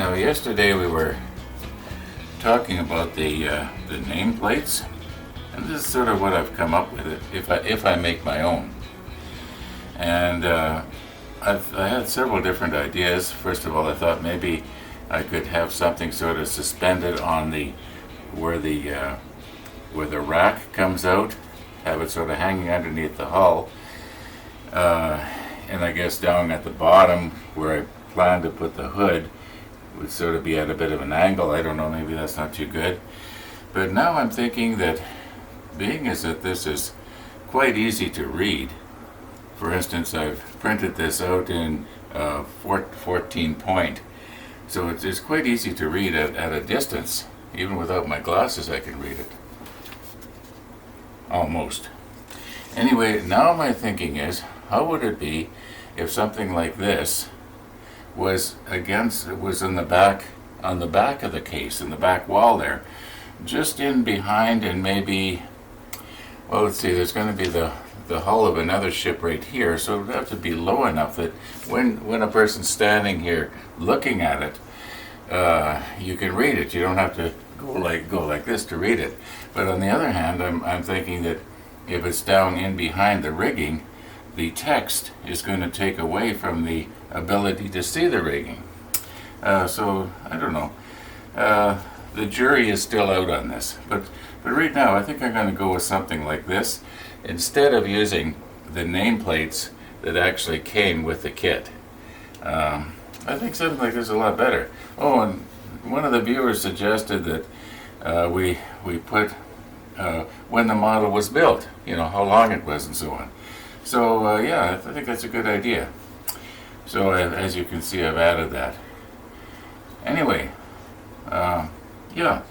Now, yesterday we were talking about the nameplates, and this is sort of what I've come up with if I make my own. And I had several different ideas. First of all, I thought maybe I could have something sort of suspended on where the rack comes out, have it sort of hanging underneath the hull, and I guess down at the bottom where I plan to put the hood would sort of be at a bit of an angle. I don't know, maybe that's not too good. But now I'm thinking that, being as that this is quite easy to read, for instance, I've printed this out in 14 point, so it's quite easy to read at a distance. Even without my glasses I can read it. Almost. Anyway, now my thinking is, how would it be if something like this was in the back, on the back of the case, in the back wall there, just in behind, and maybe, well, let's see, there's going to be the hull of another ship right here, so it would have to be low enough that when a person's standing here looking at it, you can read it. You don't have to go like this to read it. But on the other hand, I'm thinking that if it's down in behind the rigging, the text is going to take away from the ability to see the rigging. So I don't know. The jury is still out on this, but right now I think I'm going to go with something like this instead of using the nameplates that actually came with the kit. I think something like this is a lot better. Oh, and one of the viewers suggested that we put when the model was built, how long it was and so on. So yeah, I think that's a good idea. So as you can see, I've added that. Anyway, yeah,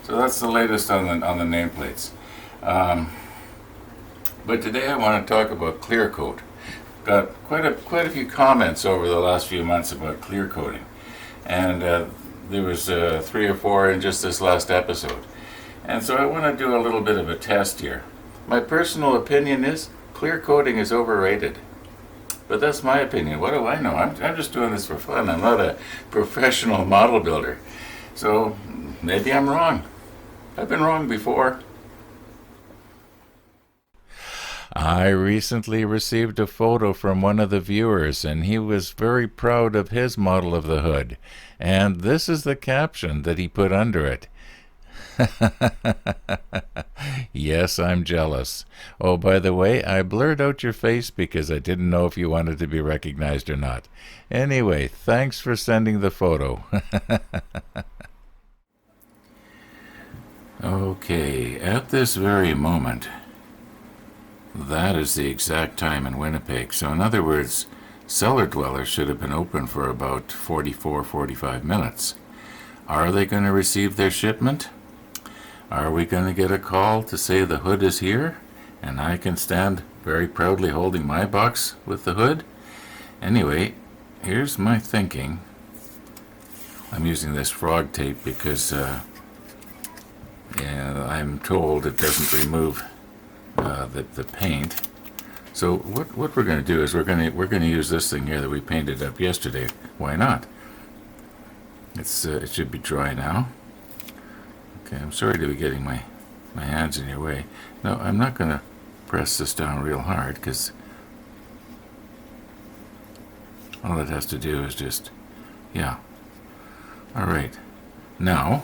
so that's the latest on the nameplates. But today I want to talk about clear coat. Got quite a few comments over the last few months about clear coating, and there was 3 or 4 in just this last episode. And so I want to do a little bit of a test here. My personal opinion is clear coating is overrated. But that's my opinion. What do I know? I'm just doing this for fun. I'm not a professional model builder. So maybe I'm wrong. I've been wrong before. I recently received a photo from one of the viewers, and he was very proud of his model of the hood. And this is the caption that he put under it. Yes, I'm jealous. Oh, by the way, I blurred out your face because I didn't know if you wanted to be recognized or not. Anyway, thanks for sending the photo. Okay, at this very moment, that is the exact time in Winnipeg. So in other words, Cellar Dweller should have been open for about 45 minutes. Are they going to receive their shipment? Are we going to get a call to say the hood is here and I can stand very proudly holding my box with the hood? Anyway, here's my thinking. I'm using this frog tape because I'm told it doesn't remove the paint. So what we're going to do is we're going to use this thing here that we painted up yesterday. Why not? It should be dry now. Okay, I'm sorry to be getting my hands in your way. No, I'm not going to press this down real hard because all it has to do is just, yeah. All right, now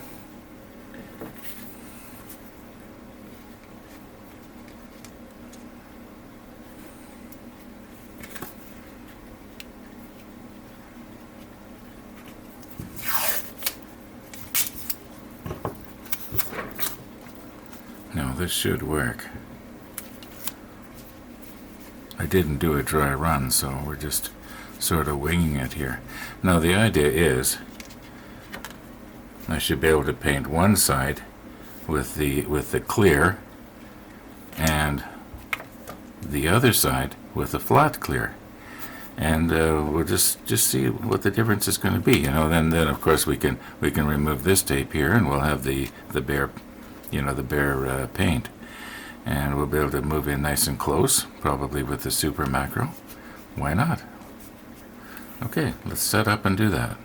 this should work. I didn't do a dry run, so we're just sort of winging it here. Now the idea is I should be able to paint one side with the clear and the other side with the flat clear, and we'll just see what the difference is going to be. Then of course we can remove this tape here, and we'll have the bare the bare paint, and we'll be able to move in nice and close, probably with the super macro. Why not? Okay, let's set up and do that.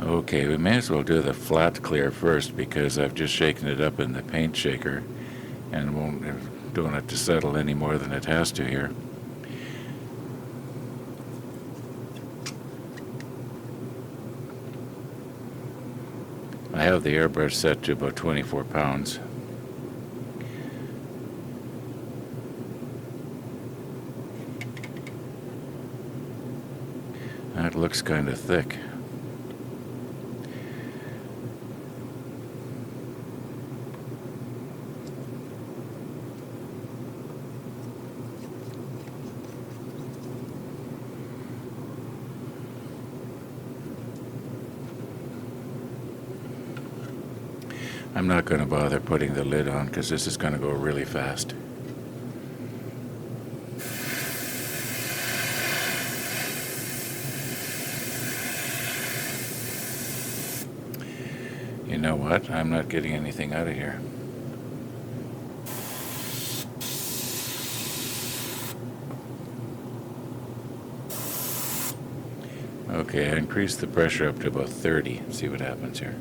Okay, we may as well do the flat clear first because I've just shaken it up in the paint shaker and don't want it to settle any more than it has to here. I have the airbrush set to about 24 pounds. That looks kind of thick. I'm not going to bother putting the lid on because this is going to go really fast. You know what? I'm not getting anything out of here. Okay, I increased the pressure up to about 30. See what happens here.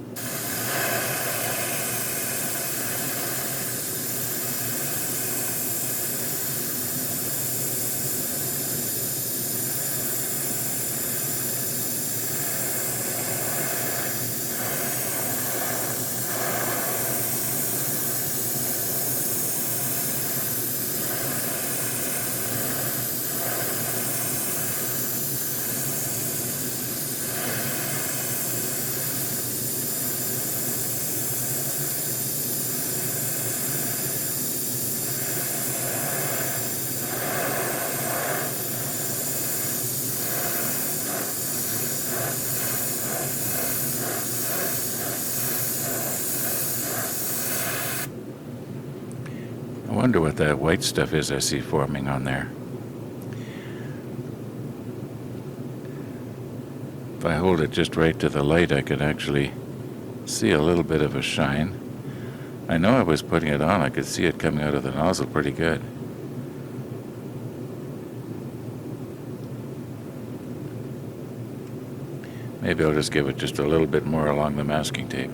I wonder what that white stuff is I see forming on there. If I hold it just right to the light, I could actually see a little bit of a shine. I know I was putting it on. I could see it coming out of the nozzle pretty good. Maybe I'll just give it just a little bit more along the masking tape.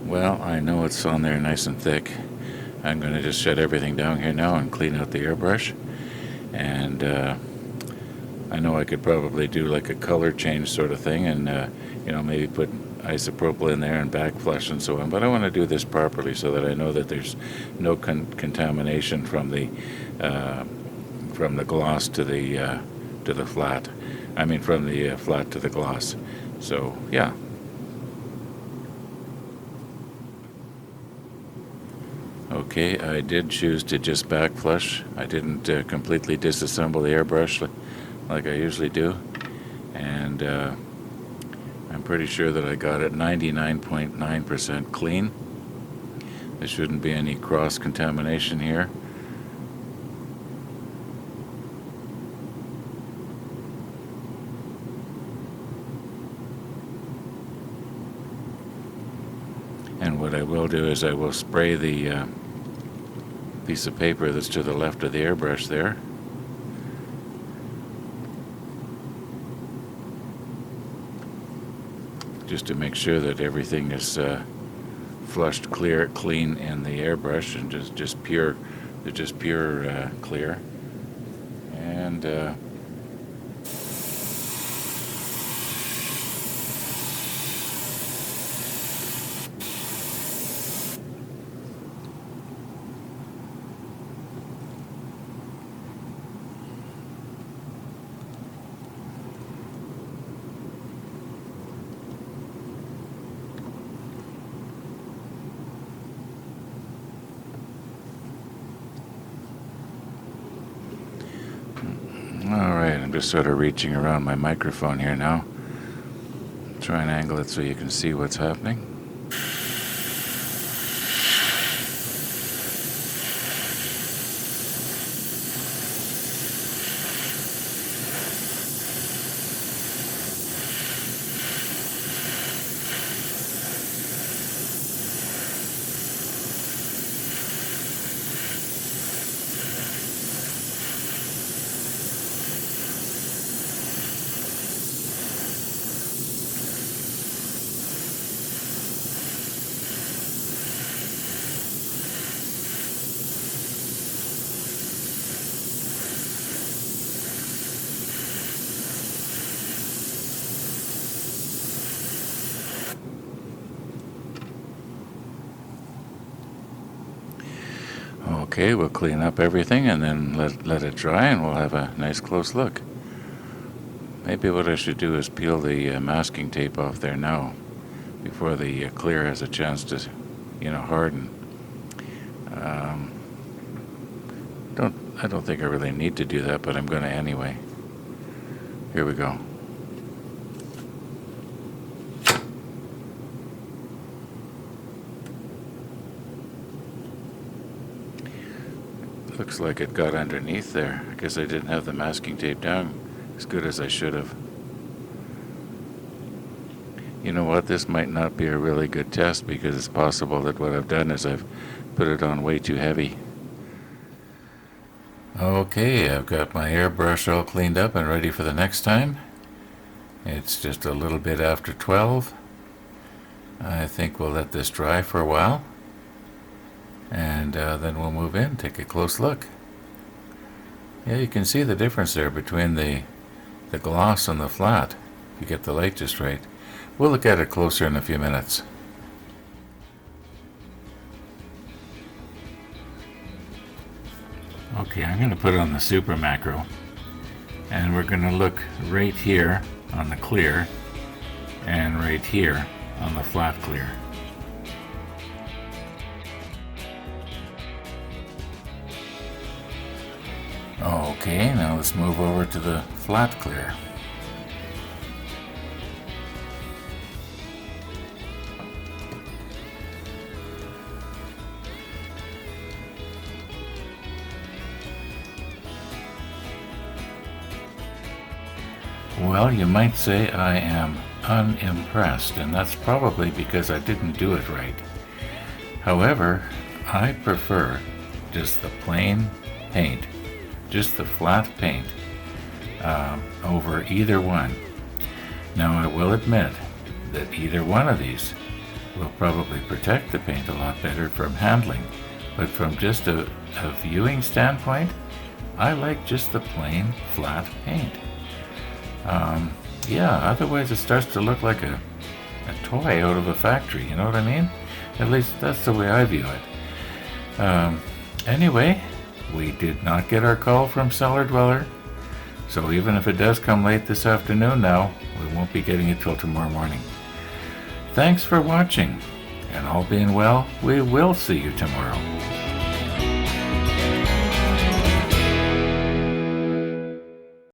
Well, I know it's on there nice and thick. I'm going to just shut everything down here now and clean out the airbrush. And I know I could probably do like a color change sort of thing and, maybe put isopropyl in there and backflush and so on. But I want to do this properly so that I know that there's no contamination from the gloss to the flat. I mean, from the flat to the gloss. So, yeah. Okay, I did choose to just backflush. I didn't completely disassemble the airbrush like I usually do. And I'm pretty sure that I got it 99.9% clean. There shouldn't be any cross-contamination here. And what I will do is I will spray the piece of paper that's to the left of the airbrush there. Just to make sure that everything is flushed clean in the airbrush and just pure clear. And Alright, I'm just sort of reaching around my microphone here now. Try and angle it so you can see what's happening. Okay, we'll clean up everything and then let it dry, and we'll have a nice close look. Maybe what I should do is peel the masking tape off there now before the clear has a chance to, harden. I don't think I really need to do that, but I'm going to anyway. Here we go. Looks like it got underneath there. I guess I didn't have the masking tape down as good as I should have. You know what? This might not be a really good test because it's possible that what I've done is I've put it on way too heavy. Okay, I've got my airbrush all cleaned up and ready for the next time. It's just a little bit after 12. I think we'll let this dry for a while. And then we'll move in, take a close look. Yeah, you can see the difference there between the gloss and the flat, if you get the light just right. We'll look at it closer in a few minutes. Okay, I'm going to put on the super macro, and we're going to look right here on the clear and right here on the flat clear. Okay, now let's move over to the flat clear. Well, you might say I am unimpressed, and that's probably because I didn't do it right. However, I prefer just the plain paint, just the flat paint, over either one. Now, I will admit that either one of these will probably protect the paint a lot better from handling, but from just a viewing standpoint, I like just the plain flat paint. Yeah, otherwise it starts to look like a toy out of a factory, you know what I mean? At least that's the way I view it. Anyway, we did not get our call from Cellar Dweller, so even if it does come late this afternoon now, we won't be getting it till tomorrow morning. Thanks for watching, and all being well, we will see you tomorrow.